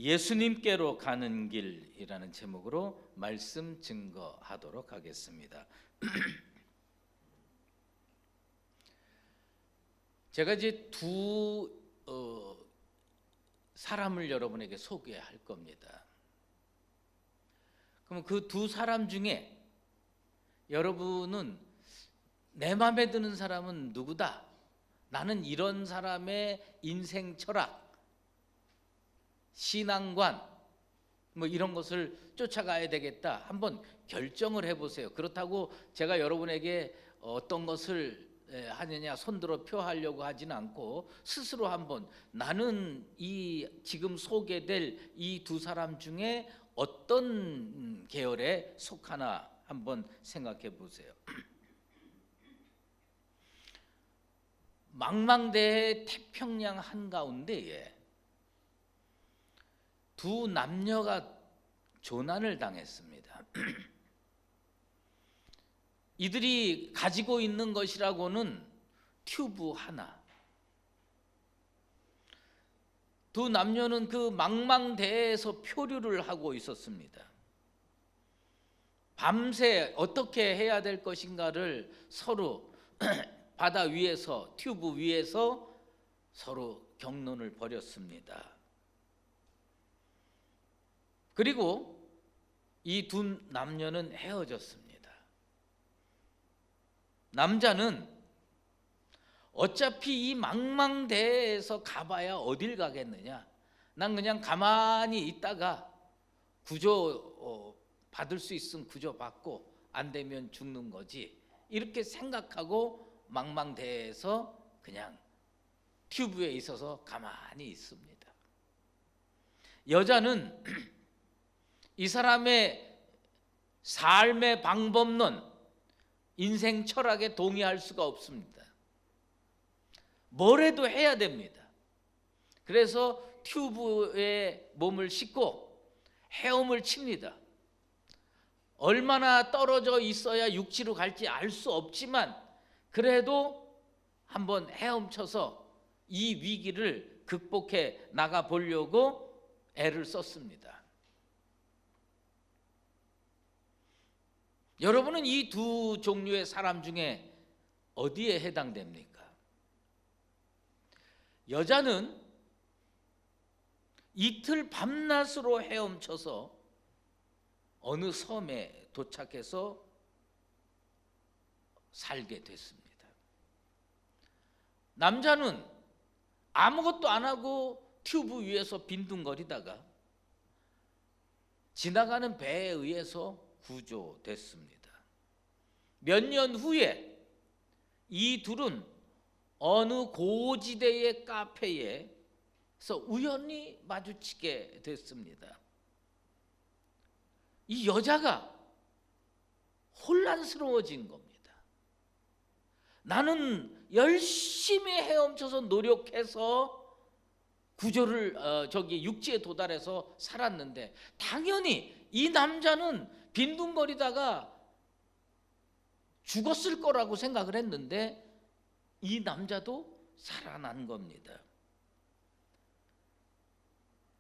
예수님께로 가는 길이라는 제목으로 말씀 증거하도록 하겠습니다. 제가 이제 두 사람을 여러분에게 소개할 겁니다. 그럼 그 두 사람 중에 여러분은 내 마음에 드는 사람은 누구다? 나는 이런 사람의 인생 철학, 신앙관 뭐 이런 것을 쫓아가야 되겠다. 한번 결정을 해보세요. 그렇다고 제가 여러분에게 어떤 것을 하느냐 손들어 표하려고 하지는 않고 스스로 한번 나는 이 지금 소개될 이 두 사람 중에 어떤 계열에 속하나 한번 생각해 보세요. 망망대해 태평양 한가운데에 두 남녀가 조난을 당했습니다. 이들이 가지고 있는 것이라고는 튜브 하나. 두 남녀는 그 망망대해에서 표류를 하고 있었습니다. 밤새 어떻게 해야 될 것인가를 서로 바다 위에서, 튜브 위에서 서로 격론을 벌였습니다. 그리고 이 두 남녀는 헤어졌습니다. 남자는 어차피 이 망망대해에서 가봐야 어딜 가겠느냐, 난 그냥 가만히 있다가 구조 받을 수 있으면 구조 받고 안 되면 죽는 거지, 이렇게 생각하고 망망대해에서 그냥 튜브에 있어서 가만히 있습니다. 여자는 이 사람의 삶의 방법론, 인생 철학에 동의할 수가 없습니다. 뭘 해도 해야 됩니다. 그래서 튜브에 몸을 싣고 헤엄을 칩니다. 얼마나 떨어져 있어야 육지로 갈지 알 수 없지만 그래도 한번 헤엄쳐서 이 위기를 극복해 나가 보려고 애를 썼습니다. 여러분은 이 두 종류의 사람 중에 어디에 해당됩니까? 여자는 이틀 밤낮으로 헤엄쳐서 어느 섬에 도착해서 살게 됐습니다. 남자는 아무것도 안 하고 튜브 위에서 빈둥거리다가 지나가는 배에 의해서 구조됐습니다. 몇 년 후에 이 둘은 어느 고지대의 카페에서 우연히 마주치게 됐습니다. 이 여자가 혼란스러워진 겁니다. 나는 열심히 헤엄쳐서 노력해서 구조를 육지에 도달해서 살았는데 당연히 이 남자는 빈둥거리다가 죽었을 거라고 생각을 했는데 이 남자도 살아난 겁니다.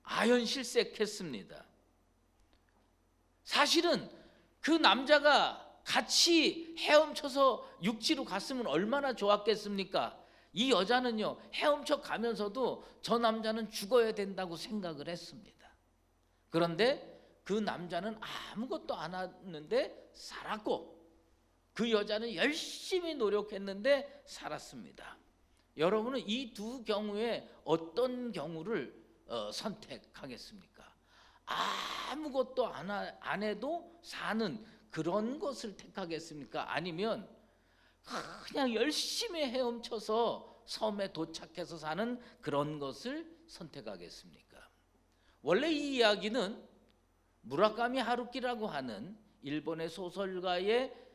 아연실색했습니다. 사실은 그 남자가 같이 헤엄쳐서 육지로 갔으면 얼마나 좋았겠습니까? 이 여자는요, 헤엄쳐 가면서도 저 남자는 죽어야 된다고 생각을 했습니다. 그런데 그 남자는 아무것도 안 했는데 살았고 그 여자는 열심히 노력했는데 살았습니다. 여러분은 이 두 경우에 어떤 경우를 선택하겠습니까? 아무것도 안 해도 사는 그런 것을 택하겠습니까? 아니면 그냥 열심히 헤엄쳐서 섬에 도착해서 사는 그런 것을 선택하겠습니까? 원래 이 이야기는 무라카미 하루키라고 하는 일본의 소설가의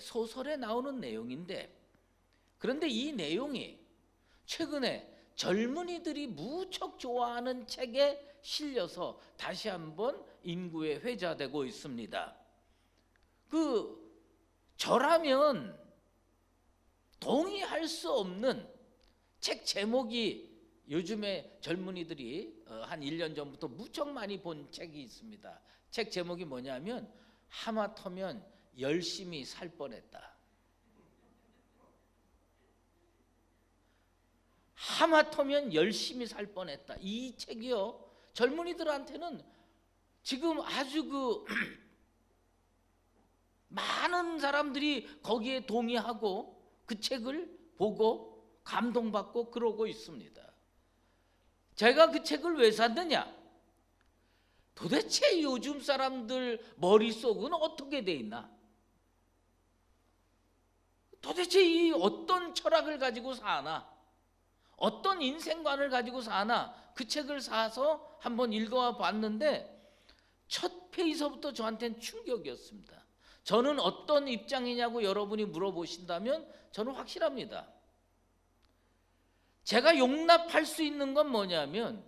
소설에 나오는 내용인데, 그런데 이 내용이 최근에 젊은이들이 무척 좋아하는 책에 실려서 다시 한번 인구에 회자되고 있습니다. 저라면 동의할 수 없는 책 제목이 요즘에 젊은이들이 한 1년 전부터 무척 많이 본 책이 있습니다. 책 제목이 뭐냐면 하마터면 열심히 살 뻔했다. 하마터면 열심히 살 뻔했다. 이 책이요, 젊은이들한테는 지금 아주 많은 사람들이 거기에 동의하고 그 책을 보고 감동받고 그러고 있습니다. 제가 그 책을 왜 샀느냐? 도대체 요즘 사람들 머릿속은 어떻게 돼 있나? 도대체 이 어떤 철학을 가지고 사나? 어떤 인생관을 가지고 사나? 그 책을 사서 한번 읽어와 봤는데 첫 페이지서부터 저한테는 충격이었습니다. 저는 어떤 입장이냐고 여러분이 물어보신다면 저는 확실합니다. 제가 용납할 수 있는 건 뭐냐면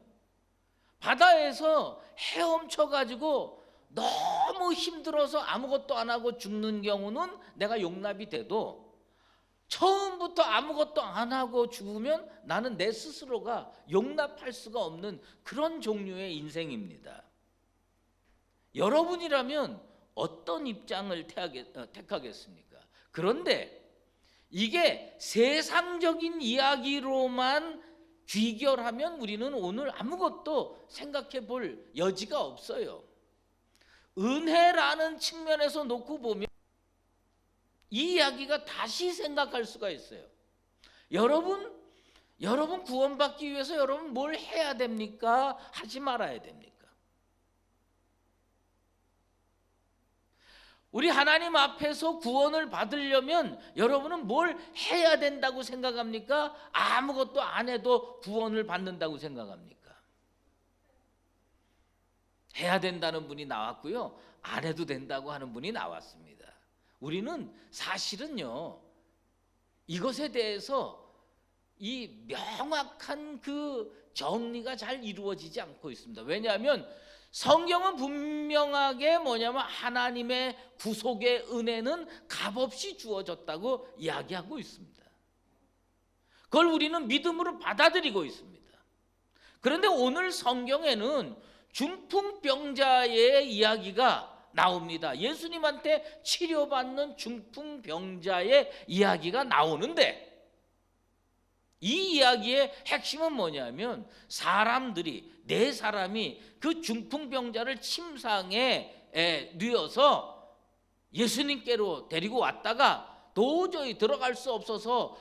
바다에서 헤엄쳐 가지고 너무 힘들어서 아무것도 안 하고 죽는 경우는 내가 용납이 돼도 처음부터 아무것도 안 하고 죽으면 나는 내 스스로가 용납할 수가 없는 그런 종류의 인생입니다. 여러분이라면 어떤 입장을 택하겠습니까? 그런데 이게 세상적인 이야기로만 귀결하면 우리는 오늘 아무것도 생각해 볼 여지가 없어요. 은혜라는 측면에서 놓고 보면 이 이야기가 다시 생각할 수가 있어요. 여러분 구원받기 위해서 여러분 뭘 해야 됩니까? 하지 말아야 됩니까? 우리 하나님 앞에서 구원을 받으려면 여러분은 뭘 해야 된다고 생각합니까? 아무것도 안 해도 구원을 받는다고 생각합니까? 해야 된다는 분이 나왔고요, 안 해도 된다고 하는 분이 나왔습니다. 우리는 사실은요, 이것에 대해서 이 명확한 그 정리가 잘 이루어지지 않고 있습니다. 왜냐하면 성경은 분명하게 뭐냐면 하나님의 구속의 은혜는 값없이 주어졌다고 이야기하고 있습니다. 그걸 우리는 믿음으로 받아들이고 있습니다. 그런데 오늘 성경에는 중풍병자의 이야기가 나옵니다. 예수님한테 치료받는 중풍병자의 이야기가 나오는데 이 이야기의 핵심은 뭐냐면 네 사람이 그 중풍병자를 침상에 뉘어서 예수님께로 데리고 왔다가 도저히 들어갈 수 없어서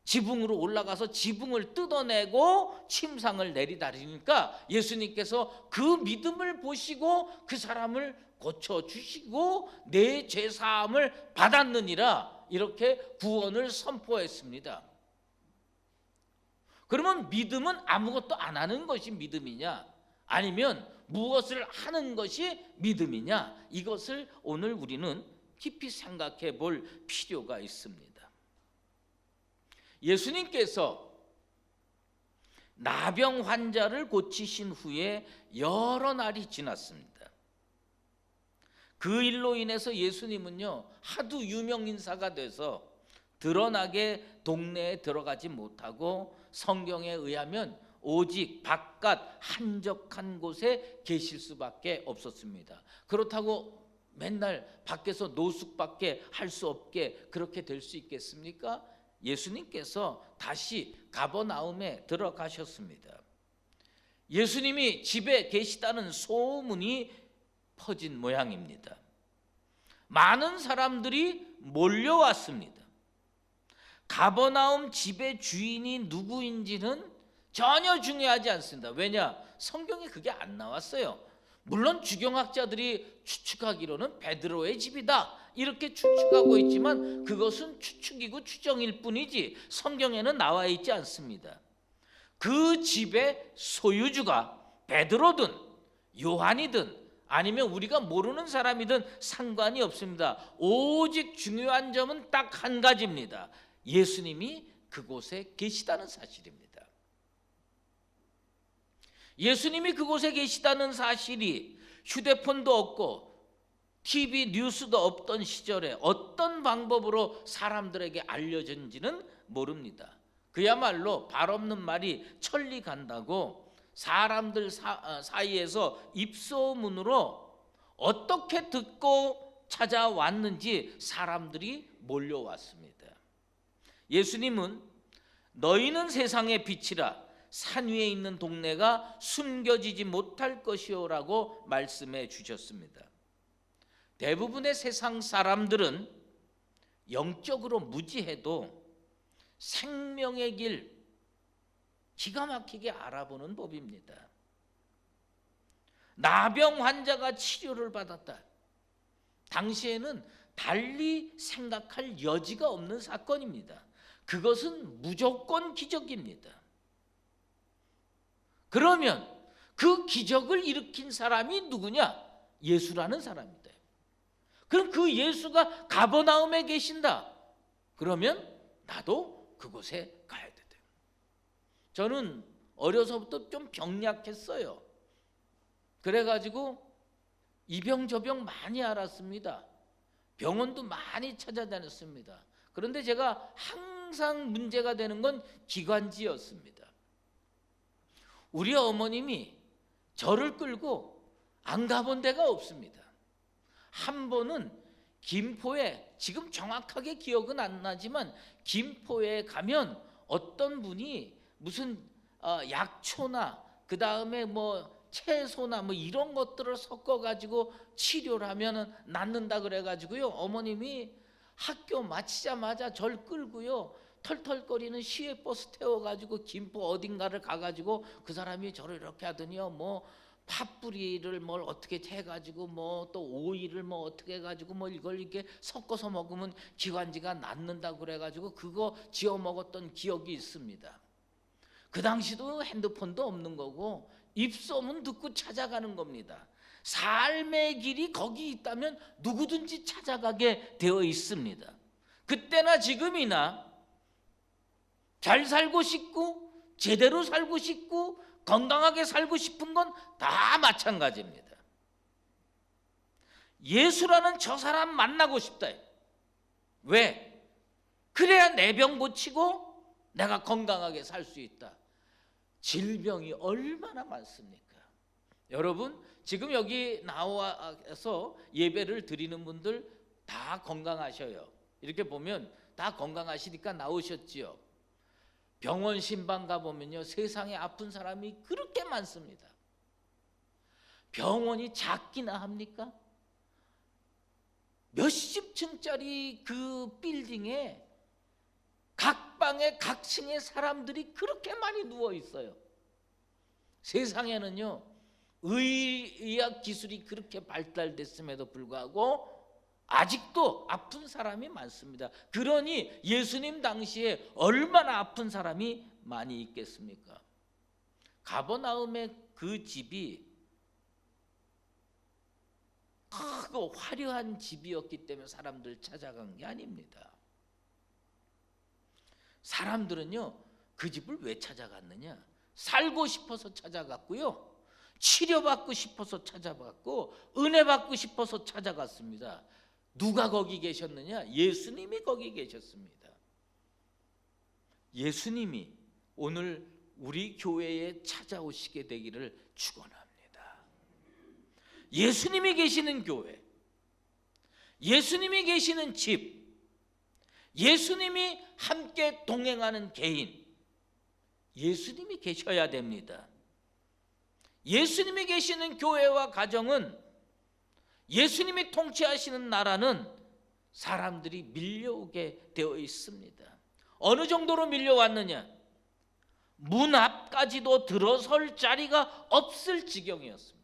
지붕으로 올라가서 지붕을 뜯어내고 침상을 내리다리니까 예수님께서 그 믿음을 보시고 그 사람을 고쳐주시고 내 죄사함을 받았느니라, 이렇게 구원을 선포했습니다. 그러면 믿음은 아무것도 안 하는 것이 믿음이냐, 아니면 무엇을 하는 것이 믿음이냐, 이것을 오늘 우리는 깊이 생각해 볼 필요가 있습니다. 예수님께서 나병 환자를 고치신 후에 여러 날이 지났습니다. 그 일로 인해서 예수님은요, 하도 유명 인사가 돼서 드러나게 동네에 들어가지 못하고 성경에 의하면 오직 바깥 한적한 곳에 계실 수밖에 없었습니다. 그렇다고 맨날 밖에서 노숙밖에 할 수 없게 그렇게 될 수 있겠습니까? 예수님께서 다시 가버나움에 들어가셨습니다. 예수님이 집에 계시다는 소문이 퍼진 모양입니다. 많은 사람들이 몰려왔습니다. 가버나움 집의 주인이 누구인지는 전혀 중요하지 않습니다. 왜냐? 성경에 그게 안 나왔어요. 물론 주경학자들이 추측하기로는 베드로의 집이다 이렇게 추측하고 있지만 그것은 추측이고 추정일 뿐이지 성경에는 나와 있지 않습니다. 그 집의 소유주가 베드로든 요한이든 아니면 우리가 모르는 사람이든 상관이 없습니다. 오직 중요한 점은 딱 한 가지입니다. 예수님이 그곳에 계시다는 사실입니다. 예수님이 그곳에 계시다는 사실이 휴대폰도 없고 TV 뉴스도 없던 시절에 어떤 방법으로 사람들에게 알려진지는 모릅니다. 그야말로 발 없는 말이 천리 간다고 사람들 사이에서 입소문으로 어떻게 듣고 찾아왔는지 사람들이 몰려왔습니다. 예수님은 너희는 세상의 빛이라 산 위에 있는 동네가 숨겨지지 못할 것이요라고 말씀해 주셨습니다. 대부분의 세상 사람들은 영적으로 무지해도 생명의 길 기가 막히게 알아보는 법입니다. 나병 환자가 치료를 받았다. 당시에는 달리 생각할 여지가 없는 사건입니다. 그것은 무조건 기적입니다. 그러면 그 기적을 일으킨 사람이 누구냐? 예수라는 사람입니다. 그럼 그 예수가 가버나움에 계신다. 그러면 나도 그곳에 가야 돼. 저는 어려서부터 좀 병약했어요. 그래가지고 이병저병 많이 알았습니다. 병원도 많이 찾아다녔습니다. 그런데 제가 항상 문제가 되는 건 기관지였습니다. 우리 어머님이 저를 끌고 안 가본 데가 없습니다. 한 번은 김포에, 지금 정확하게 기억은 안 나지만 김포에 가면 어떤 분이 무슨 약초나 그 다음에 뭐 채소나 뭐 이런 것들을 섞어 가지고 치료를 하면 낫는다 그래 가지고요, 어머님이 학교 마치자마자 절 끌고요 털털거리는 시외버스 태워가지고 김포 어딘가를 가가지고 그 사람이 저를 이렇게 하더니요, 뭐 팥뿌리를 뭘 어떻게 해가지고 뭐 또 오이를 뭐 어떻게 해가지고 뭐 이걸 이렇게 섞어서 먹으면 기관지가 낫는다고 그래가지고 그거 지어 먹었던 기억이 있습니다. 그 당시도 핸드폰도 없는 거고 입소문 듣고 찾아가는 겁니다. 삶의 길이 거기 있다면 누구든지 찾아가게 되어 있습니다. 그때나 지금이나 잘 살고 싶고 제대로 살고 싶고 건강하게 살고 싶은 건 다 마찬가지입니다. 예수라는 저 사람 만나고 싶다. 왜? 그래야 내 병 고치고 내가 건강하게 살 수 있다. 질병이 얼마나 많습니까? 여러분, 지금 여기 나와서 예배를 드리는 분들 다 건강하셔요. 이렇게 보면 다 건강하시니까 나오셨지요. 병원 신방 가보면요, 세상에 아픈 사람이 그렇게 많습니다. 병원이 작기나 합니까? 몇십 층짜리 그 빌딩에 각 방에 각 층에 사람들이 그렇게 많이 누워 있어요. 세상에는요, 의학 기술이 그렇게 발달됐음에도 불구하고 아직도 아픈 사람이 많습니다. 그러니 예수님 당시에 얼마나 아픈 사람이 많이 있겠습니까? 가버나움의 그 집이 크고 화려한 집이었기 때문에 사람들 찾아간 게 아닙니다. 사람들은요, 그 집을 왜 찾아갔느냐? 살고 싶어서 찾아갔고요, 치료받고 싶어서 찾아갔고, 은혜 받고 싶어서 찾아갔습니다. 누가 거기 계셨느냐? 예수님이 거기 계셨습니다. 예수님이 오늘 우리 교회에 찾아오시게 되기를 축원합니다. 예수님이 계시는 교회, 예수님이 계시는 집, 예수님이 함께 동행하는 개인, 예수님이 계셔야 됩니다. 예수님이 계시는 교회와 가정은, 예수님이 통치하시는 나라는 사람들이 밀려오게 되어 있습니다. 어느 정도로 밀려왔느냐? 문 앞까지도 들어설 자리가 없을 지경이었습니다.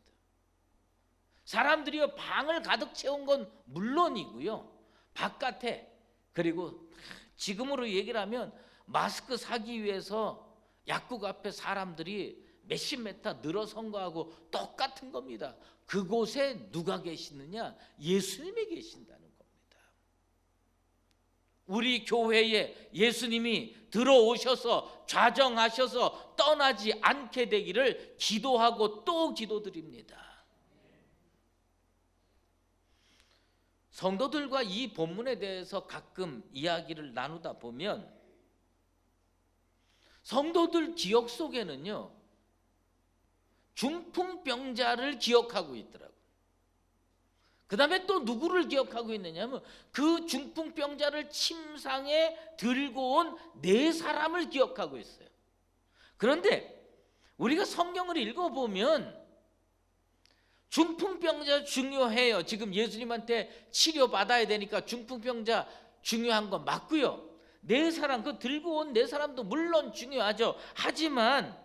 사람들이 방을 가득 채운 건 물론이고요, 바깥에, 그리고 지금으로 얘기를 하면 마스크 사기 위해서 약국 앞에 사람들이 몇십 메타 늘어선 거하고 똑같은 겁니다. 그곳에 누가 계시느냐? 예수님이 계신다는 겁니다. 우리 교회에 예수님이 들어오셔서 좌정하셔서 떠나지 않게 되기를 기도하고 또 기도드립니다. 성도들과 이 본문에 대해서 가끔 이야기를 나누다 보면 성도들 기억 속에는요, 중풍병자를 기억하고 있더라고요. 그 다음에 또 누구를 기억하고 있느냐면 그 중풍병자를 침상에 들고 온 네 사람을 기억하고 있어요. 그런데 우리가 성경을 읽어보면 중풍병자 중요해요. 지금 예수님한테 치료받아야 되니까 중풍병자 중요한 건 맞고요. 네 사람, 그 들고 온 네 사람도 물론 중요하죠. 하지만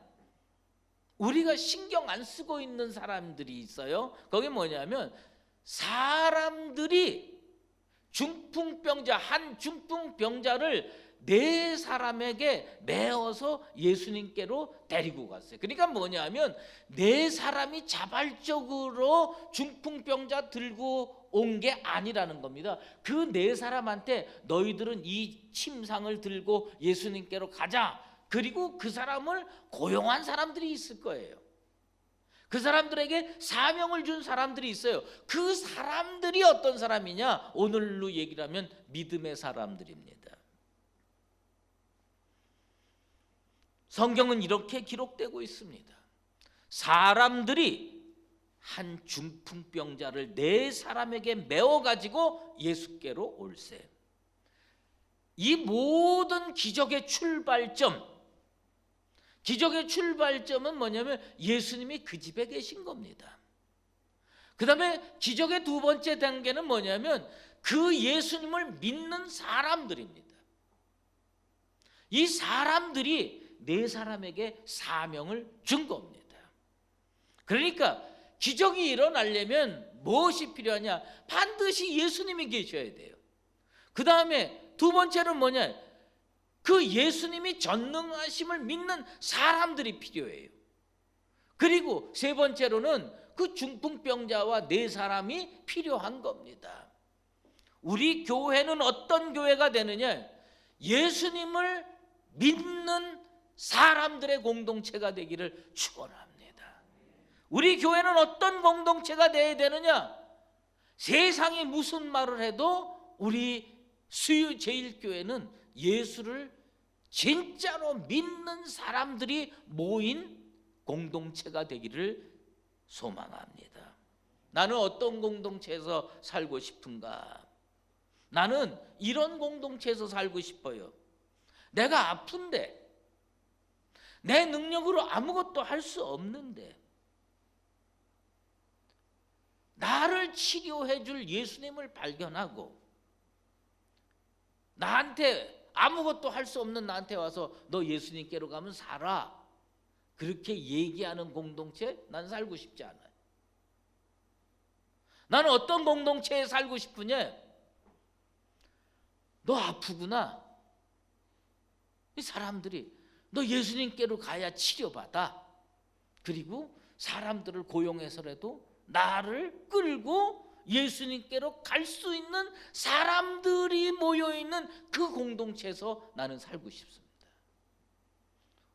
우리가 신경 안 쓰고 있는 사람들이 있어요. 그게 뭐냐면 사람들이 한 중풍병자를 네 사람에게 메어서 예수님께로 데리고 갔어요. 그러니까 뭐냐면 네 사람이 자발적으로 중풍병자 들고 온 게 아니라는 겁니다. 그 네 사람한테 너희들은 이 침상을 들고 예수님께로 가자. 그리고 그 사람을 고용한 사람들이 있을 거예요. 그 사람들에게 사명을 준 사람들이 있어요. 그 사람들이 어떤 사람이냐? 오늘로 얘기를 하면 믿음의 사람들입니다. 성경은 이렇게 기록되고 있습니다. 사람들이 한 중풍병자를 네 사람에게 메어가지고 예수께로 올세. 이 모든 기적의 출발점은 뭐냐면 예수님이 그 집에 계신 겁니다. 그 다음에 기적의 두 번째 단계는 뭐냐면 그 예수님을 믿는 사람들입니다. 이 사람들이 네 사람에게 사명을 준 겁니다. 그러니까 기적이 일어나려면 무엇이 필요하냐? 반드시 예수님이 계셔야 돼요. 그 다음에 두 번째는 뭐냐? 그 예수님이 전능하심을 믿는 사람들이 필요해요. 그리고 세 번째로는 그 중풍병자와 네 사람이 필요한 겁니다. 우리 교회는 어떤 교회가 되느냐? 예수님을 믿는 사람들의 공동체가 되기를 축원합니다. 우리 교회는 어떤 공동체가 되어야 되느냐? 세상이 무슨 말을 해도 우리 수유제일교회는 예수를 진짜로 믿는 사람들이 모인 공동체가 되기를 소망합니다. 나는 어떤 공동체에서 살고 싶은가? 나는 이런 공동체에서 살고 싶어요. 내가 아픈데 내 능력으로 아무것도 할 수 없는데 나를 치료해 줄 예수님을 발견하고 나한테 아무것도 할 수 없는 나한테 와서 너 예수님께로 가면 살아. 그렇게 얘기하는 공동체 난 살고 싶지 않아요. 나는 어떤 공동체에 살고 싶으냐? 너 아프구나. 이 사람들이 너 예수님께로 가야 치료받아. 그리고 사람들을 고용해서라도 나를 끌고 예수님께로 갈 수 있는 사람들이 모여있는 그 공동체에서 나는 살고 싶습니다.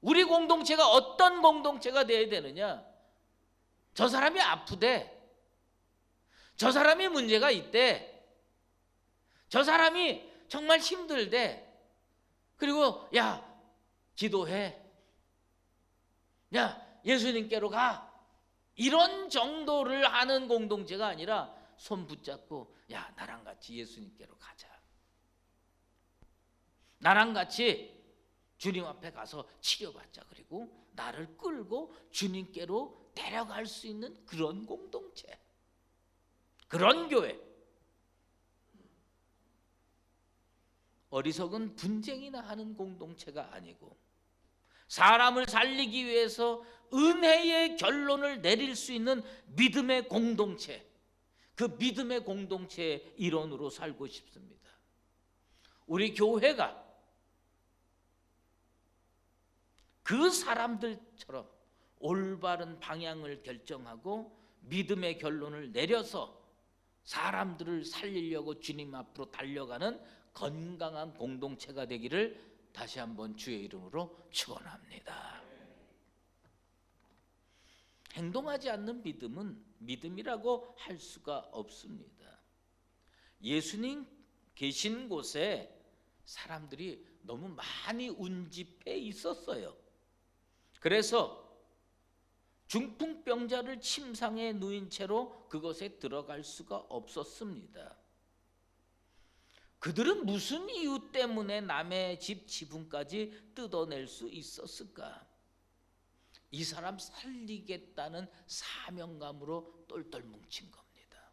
우리 공동체가 어떤 공동체가 되어야 되느냐? 저 사람이 아프대. 저 사람이 문제가 있대. 저 사람이 정말 힘들대. 그리고 야 기도해. 야 예수님께로 가. 이런 정도를 하는 공동체가 아니라 손 붙잡고 야 나랑 같이 예수님께로 가자. 나랑 같이 주님 앞에 가서 치료받자. 그리고 나를 끌고 주님께로 데려갈 수 있는 그런 공동체, 그런 교회. 어리석은 분쟁이나 하는 공동체가 아니고 사람을 살리기 위해서 은혜의 결론을 내릴 수 있는 믿음의 공동체, 그 믿음의 공동체의 일원으로 살고 싶습니다. 우리 교회가 그 사람들처럼 올바른 방향을 결정하고 믿음의 결론을 내려서 사람들을 살리려고 주님 앞으로 달려가는 건강한 공동체가 되기를 다시 한번 주의 이름으로 축원합니다. 행동하지 않는 믿음은 믿음이라고 할 수가 없습니다. 예수님 계신 곳에 사람들이 너무 많이 운집해 있었어요. 그래서 중풍병자를 침상에 누인 채로 그곳에 들어갈 수가 없었습니다. 그들은 무슨 이유 때문에 남의 집 지붕까지 뜯어낼 수 있었을까? 이 사람 살리겠다는 사명감으로 똘똘 뭉친 겁니다.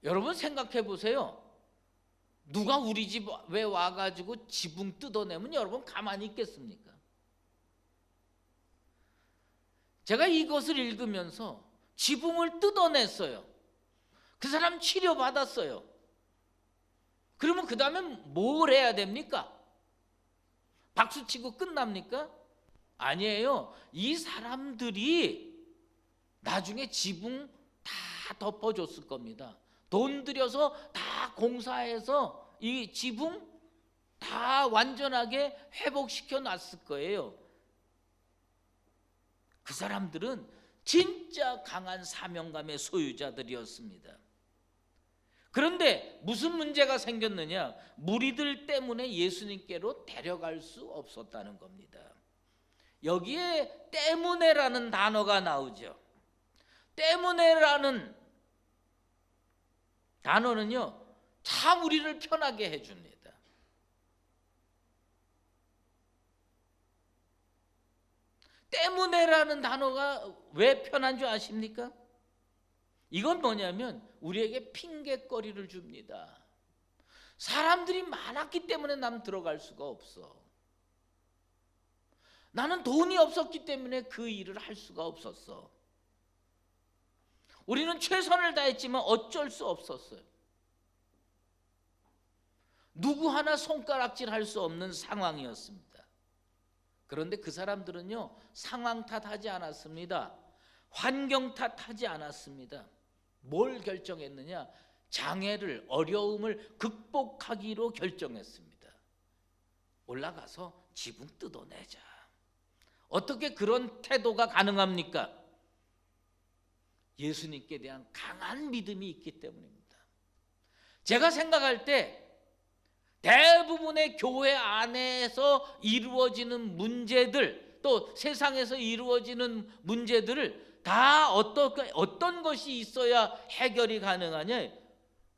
여러분 생각해 보세요. 누가 우리 집에 와가지고 지붕 뜯어내면 여러분 가만히 있겠습니까? 제가 이것을 읽으면서 지붕을 뜯어냈어요. 그 사람 치료받았어요. 그러면 그 다음에 뭘 해야 됩니까? 박수치고 끝납니까? 아니에요. 이 사람들이 나중에 지붕 다 덮어줬을 겁니다. 돈 들여서 다 공사해서 이 지붕 다 완전하게 회복시켜 놨을 거예요. 그 사람들은 진짜 강한 사명감의 소유자들이었습니다. 그런데 무슨 문제가 생겼느냐? 무리들 때문에 예수님께로 데려갈 수 없었다는 겁니다. 여기에 때문에라는 단어가 나오죠. 때문에라는 단어는요, 참 우리를 편하게 해줍니다. 때문에라는 단어가 왜 편한 줄 아십니까? 이건 뭐냐면 우리에게 핑계거리를 줍니다. 사람들이 많았기 때문에 난 들어갈 수가 없어. 나는 돈이 없었기 때문에 그 일을 할 수가 없었어. 우리는 최선을 다했지만 어쩔 수 없었어요. 누구 하나 손가락질 할 수 없는 상황이었습니다. 그런데 그 사람들은요, 상황 탓하지 않았습니다. 환경 탓하지 않았습니다. 뭘 결정했느냐? 장애를, 어려움을 극복하기로 결정했습니다. 올라가서 지붕 뜯어내자. 어떻게 그런 태도가 가능합니까? 예수님께 대한 강한 믿음이 있기 때문입니다. 제가 생각할 때 대부분의 교회 안에서 이루어지는 문제들, 또 세상에서 이루어지는 문제들을 다 어떤 것이 있어야 해결이 가능하냐?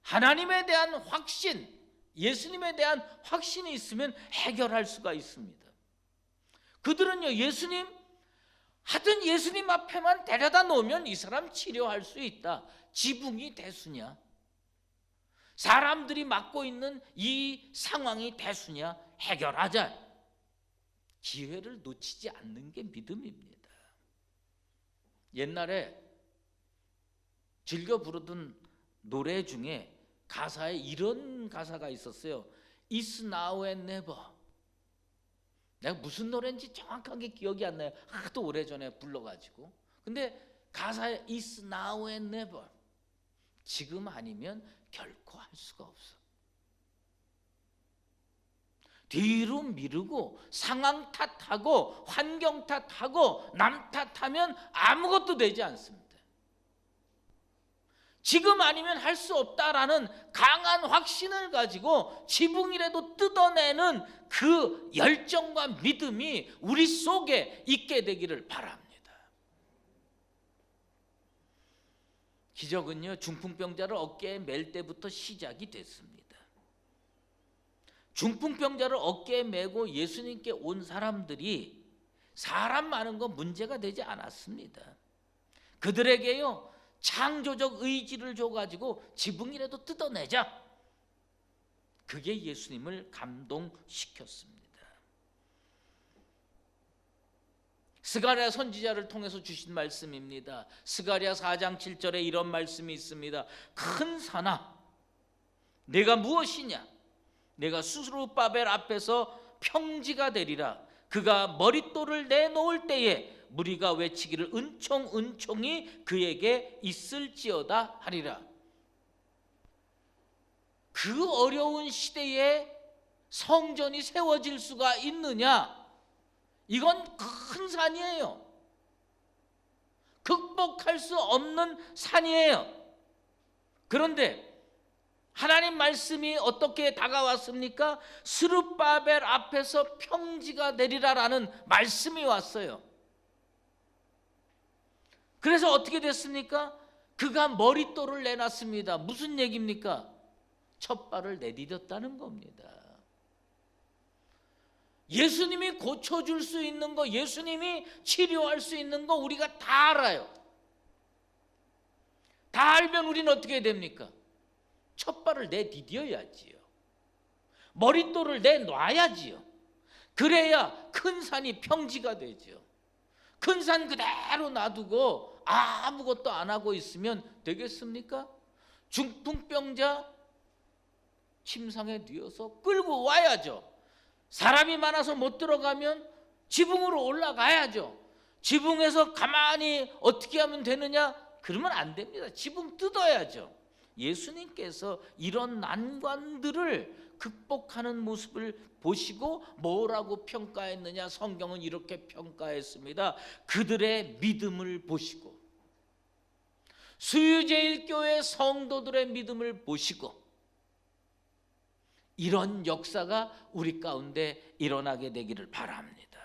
하나님에 대한 확신, 예수님에 대한 확신이 있으면 해결할 수가 있습니다. 그들은요, 하여튼 예수님 앞에만 데려다 놓으면 이 사람 치료할 수 있다. 지붕이 대수냐? 사람들이 맡고 있는 이 상황이 대수냐? 해결하자. 기회를 놓치지 않는 게 믿음입니다. 옛날에 즐겨 부르던 노래 중에 가사에 이런 가사가 있었어요. It's now and never. 내가 무슨 노래인지 정확하게 기억이 안 나요. 하도 오래전에 불러가지고. 근데 가사에 It's now and never. 지금 아니면 결코 할 수가 없어. 뒤로 미루고 상황 탓하고 환경 탓하고 남 탓하면 아무것도 되지 않습니다. 지금 아니면 할 수 없다라는 강한 확신을 가지고 지붕이라도 뜯어내는 그 열정과 믿음이 우리 속에 있게 되기를 바랍니다. 기적은요, 중풍병자를 어깨에 맬 때부터 시작이 됐습니다. 중풍병자를 어깨에 메고 예수님께 온 사람들이 사람 많은 건 문제가 되지 않았습니다. 그들에게요, 창조적 의지를 줘가지고 지붕이라도 뜯어내자. 그게 예수님을 감동시켰습니다. 스가랴 선지자를 통해서 주신 말씀입니다. 스가랴 4장 7절에 이런 말씀이 있습니다. 큰 산아, 내가 무엇이냐? 내가 수르바벨 앞에서 평지가 되리라. 그가 머릿돌을 내놓을 때에 무리가 외치기를 은총 은총이 그에게 있을지어다 하리라. 그 어려운 시대에 성전이 세워질 수가 있느냐? 이건 큰 산이에요. 극복할 수 없는 산이에요. 그런데 하나님 말씀이 어떻게 다가왔습니까? 스룹바벨 앞에서 평지가 내리라라는 말씀이 왔어요. 그래서 어떻게 됐습니까? 그가 머릿돌을 내놨습니다. 무슨 얘기입니까? 첫 발을 내디뎠다는 겁니다. 예수님이 고쳐줄 수 있는 거, 예수님이 치료할 수 있는 거 우리가 다 알아요. 다 알면 우리는 어떻게 됩니까? 첫 발을 내디뎌야지요. 머릿돌을 내놔야지요. 그래야 큰 산이 평지가 되죠. 큰 산 그대로 놔두고 아무것도 안 하고 있으면 되겠습니까? 중풍병자 침상에 뉘어서 끌고 와야죠. 사람이 많아서 못 들어가면 지붕으로 올라가야죠. 지붕에서 가만히 어떻게 하면 되느냐? 그러면 안 됩니다. 지붕 뜯어야죠. 예수님께서 이런 난관들을 극복하는 모습을 보시고 뭐라고 평가했느냐? 성경은 이렇게 평가했습니다. 그들의 믿음을 보시고, 수유제일교회 성도들의 믿음을 보시고, 이런 역사가 우리 가운데 일어나게 되기를 바랍니다.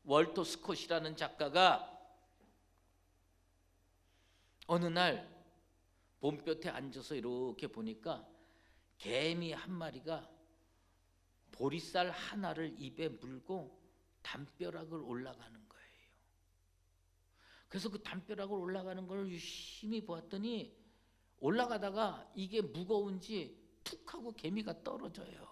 월터 스콧이라는 작가가 어느 날 봄볕에 앉아서 이렇게 보니까 개미 한 마리가 보리쌀 하나를 입에 물고 담벼락을 올라가는 거예요. 그래서 그 담벼락을 올라가는 걸 유심히 보았더니 올라가다가 이게 무거운지 툭 하고 개미가 떨어져요.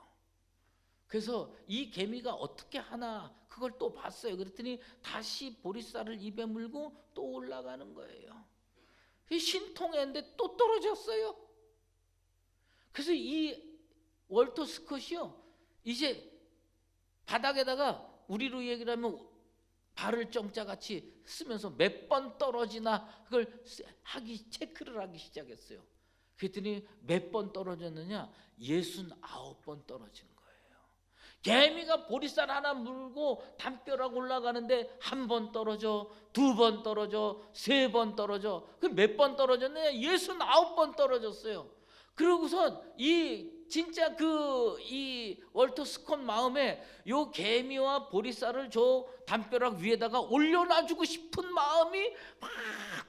그래서 이 개미가 어떻게 하나 그걸 또 봤어요. 그랬더니 다시 보리쌀을 입에 물고 또 올라가는 거예요. 신통했는데 또 떨어졌어요. 그래서 이 월터 스콧이요, 이제 바닥에다가 우리로 얘기를 하면 발을 정자같이 쓰면서 몇 번 떨어지나 그걸 체크를 하기 시작했어요. 그랬더니 몇 번 떨어졌느냐? 69번 떨어진 거예요. 개미가 보리쌀 하나 물고 담벼락 올라가는데 한 번 떨어져, 두 번 떨어져, 세 번 떨어져. 그 몇 번 떨어졌느냐? 69번 떨어졌어요. 그러고선 진짜 이 월터 스콧 마음에 요 개미와 보리쌀을 저 담벼락 위에다가 올려놔주고 싶은 마음이 막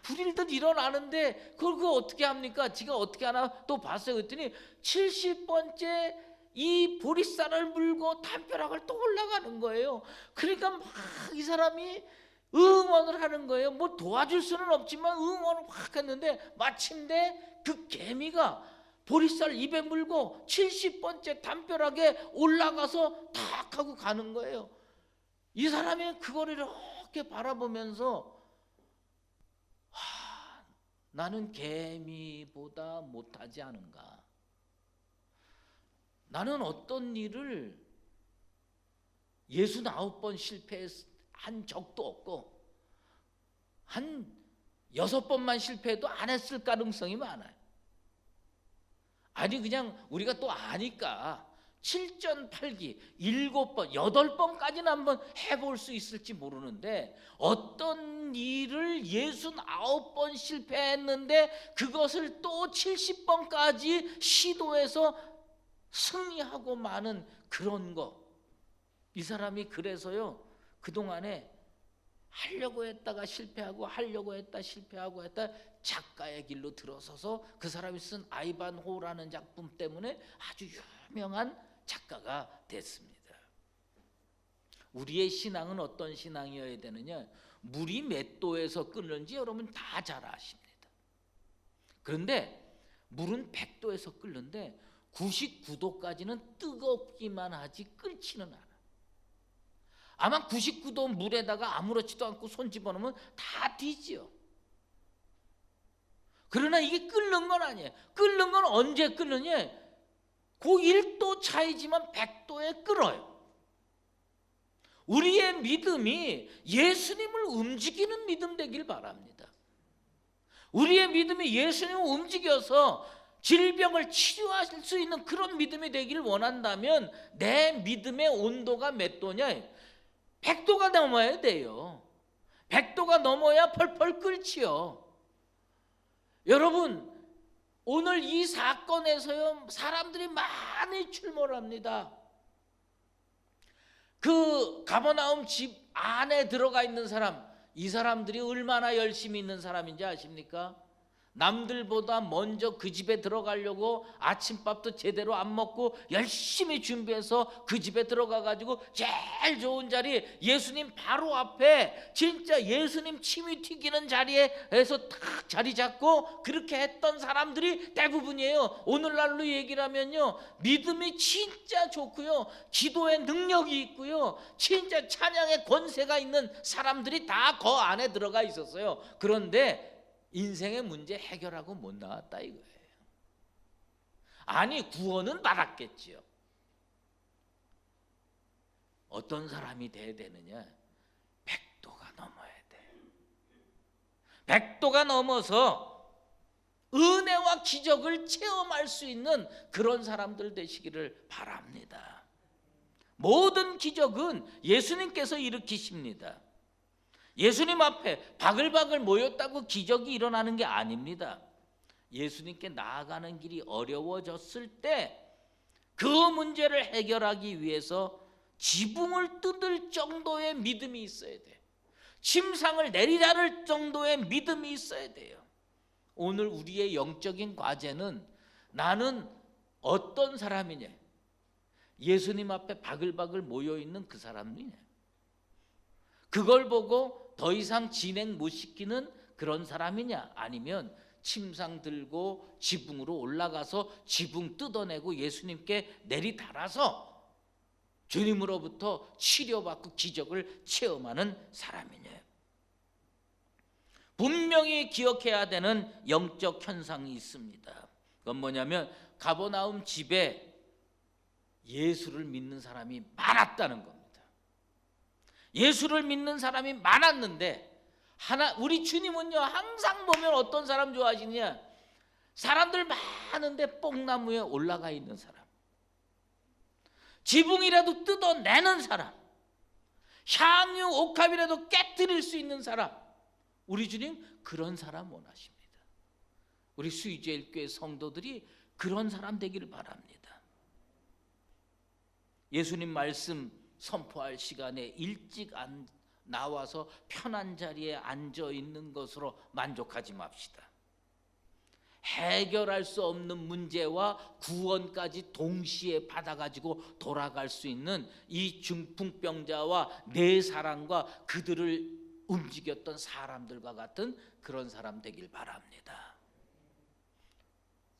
불일듯 일어나는데 그걸 어떻게 합니까? 지가 어떻게 하나 또 봤어요. 그랬더니 70번째 이 보리쌀을 물고 담벼락을 또 올라가는 거예요. 그러니까 막 이 사람이 응원을 하는 거예요. 뭐 도와줄 수는 없지만 응원을 확 했는데 마침내 그 개미가 보리쌀 입에 물고 70번째 담벼락에 올라가서 탁 하고 가는 거예요. 이 사람이 그거를 이렇게 바라보면서 나는 개미보다 못하지 않은가? 나는 어떤 일을 69번 실패한 적도 없고 한 6번만 실패해도 안 했을 가능성이 많아요. 아니 그냥 우리가 또 아니까 7전 8기 7번 8번까지는 한번 해볼 수 있을지 모르는데 어떤 일을 69번 실패했는데 그것을 또 70번까지 시도해서 승리하고 마는 그런 거. 이 사람이 그래서요 그동안에 하려고 했다가 실패하고 하려고 했다 실패하고 했다 작가의 길로 들어서서 그 사람이 쓴 아이반호라는 작품 때문에 아주 유명한 작가가 됐습니다. 우리의 신앙은 어떤 신앙이어야 되느냐? 물이 몇 도에서 끓는지 여러분 다 잘 아십니다. 그런데 물은 100도에서 끓는데 99도까지는 뜨겁기만 하지 끓지는 않아. 아마 99도 물에다가 아무렇지도 않고 손 집어넣으면 다 뒤지요. 그러나 이게 끓는 건 아니에요. 끓는 건 언제 끓느냐? 그 1도 차이지만 100도에 끓어요. 우리의 믿음이 예수님을 움직이는 믿음 되길 바랍니다. 우리의 믿음이 예수님을 움직여서 질병을 치료할 수 있는 그런 믿음이 되기를 원한다면 내 믿음의 온도가 몇 도냐? 100도가 넘어야 돼요. 100도가 넘어야 펄펄 끓지요. 여러분 오늘 이 사건에서요, 사람들이 많이 출몰합니다. 그 가버나움 집 안에 들어가 있는 사람, 이 사람들이 얼마나 열심히 있는 사람인지 아십니까? 남들보다 먼저 그 집에 들어가려고 아침밥도 제대로 안 먹고 열심히 준비해서 그 집에 들어가 가지고 제일 좋은 자리, 예수님 바로 앞에, 진짜 예수님 침이 튀기는 자리에서 딱 자리 잡고 그렇게 했던 사람들이 대부분이에요. 오늘날로 얘기를 하면요, 믿음이 진짜 좋고요, 기도의 능력이 있고요, 진짜 찬양의 권세가 있는 사람들이 다 그 안에 들어가 있었어요. 그런데 인생의 문제 해결하고 못 나왔다 이거예요. 아니, 구원은 받았겠지요. 어떤 사람이 돼야 되느냐? 100도가 넘어야 돼. 100도가 넘어서 은혜와 기적을 체험할 수 있는 그런 사람들 되시기를 바랍니다. 모든 기적은 예수님께서 일으키십니다. 예수님 앞에 바글바글 모였다고 기적이 일어나는 게 아닙니다. 예수님께 나아가는 길이 어려워졌을 때 그 문제를 해결하기 위해서 지붕을 뜯을 정도의 믿음이 있어야 돼요. 침상을 내리라를 정도의 믿음이 있어야 돼요. 오늘 우리의 영적인 과제는 나는 어떤 사람이냐? 예수님 앞에 바글바글 모여있는 그 사람이냐? 그걸 보고 더 이상 진행 못 시키는 그런 사람이냐, 아니면 침상 들고 지붕으로 올라가서 지붕 뜯어내고 예수님께 내리달아서 주님으로부터 치료받고 기적을 체험하는 사람이냐. 분명히 기억해야 되는 영적 현상이 있습니다. 그건 뭐냐면 가버나움 집에 예수를 믿는 사람이 많았다는 겁니다. 예수를 믿는 사람이 많았는데 우리 주님은요, 항상 보면 어떤 사람 좋아하시느냐? 사람들 많은데 뽕나무에 올라가 있는 사람, 지붕이라도 뜯어내는 사람, 향유 옥합이라도 깨뜨릴 수 있는 사람. 우리 주님 그런 사람 원하십니다. 우리 수의제일교회 성도들이 그런 사람 되기를 바랍니다. 예수님 말씀 선포할 시간에 일찍 나와서 편한 자리에 앉아 있는 것으로 만족하지 맙시다. 해결할 수 없는 문제와 구원까지 동시에 받아가지고 돌아갈 수 있는 이 중풍병자와 내 사랑과 그들을 움직였던 사람들과 같은 그런 사람 되길 바랍니다.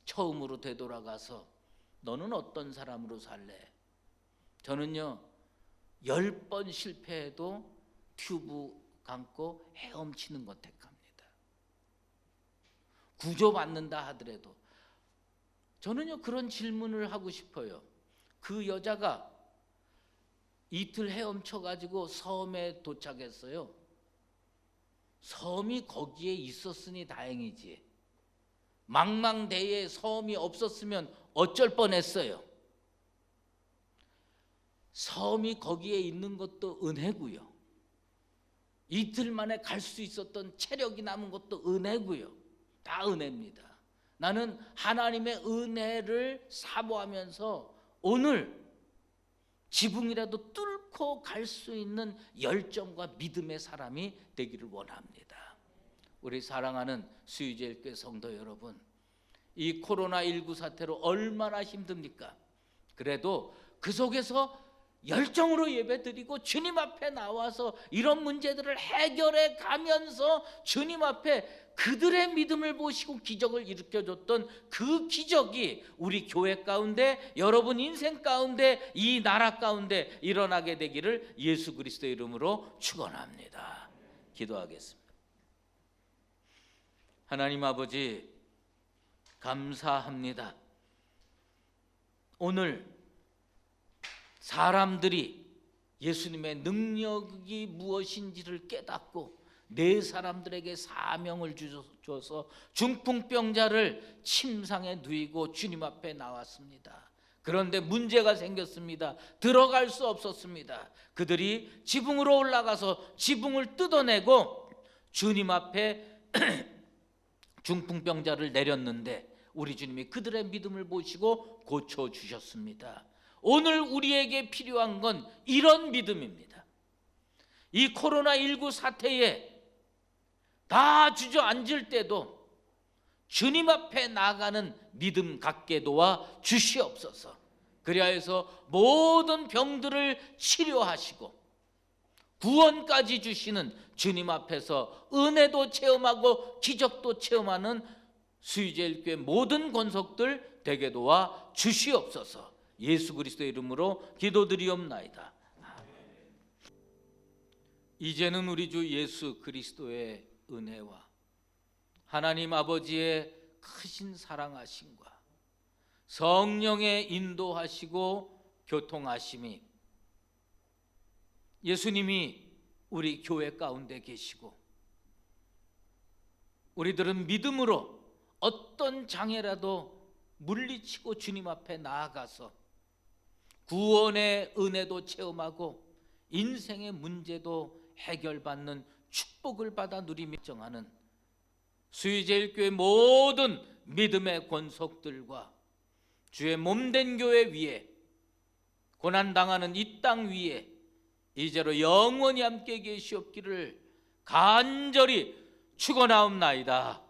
처음으로 되돌아가서 너는 어떤 사람으로 살래? 저는요, 10번 실패해도 튜브 감고 헤엄치는 것 택합니다. 구조받는다 하더라도. 저는요, 그런 질문을 하고 싶어요. 그 여자가 이틀 헤엄쳐가지고 섬에 도착했어요. 섬이 거기에 있었으니 다행이지, 망망대해에 섬이 없었으면 어쩔 뻔했어요. 섬이 거기에 있는 것도 은혜고요, 이틀 만에 갈 수 있었던 체력이 남은 것도 은혜고요. 다 은혜입니다. 나는 하나님의 은혜를 사모하면서 오늘 지붕이라도 뚫고 갈 수 있는 열정과 믿음의 사람이 되기를 원합니다. 우리 사랑하는 수의제일교회 성도 여러분, 이 코로나19 사태로 얼마나 힘듭니까? 그래도 그 속에서 열정으로 예배드리고 주님 앞에 나와서 이런 문제들을 해결해 가면서 주님 앞에 그들의 믿음을 보시고 기적을 일으켜줬던 그 기적이 우리 교회 가운데, 여러분 인생 가운데, 이 나라 가운데 일어나게 되기를 예수 그리스도의 이름으로 축원합니다. 기도하겠습니다. 하나님 아버지, 감사합니다. 오늘 사람들이 예수님의 능력이 무엇인지를 깨닫고 네 사람들에게 사명을 주셔서 중풍병자를 침상에 누이고 주님 앞에 나왔습니다. 그런데 문제가 생겼습니다. 들어갈 수 없었습니다. 그들이 지붕으로 올라가서 지붕을 뜯어내고 주님 앞에 중풍병자를 내렸는데 우리 주님이 그들의 믿음을 보시고 고쳐주셨습니다. 오늘 우리에게 필요한 건 이런 믿음입니다. 이 코로나19 사태에 다 주저앉을 때도 주님 앞에 나아가는 믿음 갖게 도와 주시옵소서. 그리하여서 모든 병들을 치료하시고 구원까지 주시는 주님 앞에서 은혜도 체험하고 기적도 체험하는 수유제일교회 모든 권속들 되게 도와 주시옵소서. 예수 그리스도의 이름으로 기도드리옵나이다. 이제는 우리 주 예수 그리스도의 은혜와 하나님 아버지의 크신 사랑하심과 성령의 인도하시고 교통하심이 예수님이 우리 교회 가운데 계시고 우리들은 믿음으로 어떤 장애라도 물리치고 주님 앞에 나아가서 구원의 은혜도 체험하고 인생의 문제도 해결받는 축복을 받아 누리며 정하는 수유제일교회 모든 믿음의 권속들과 주의 몸된 교회 위에 고난당하는 이 땅 위에 이제로 영원히 함께 계시옵기를 간절히 축원하옵나이다.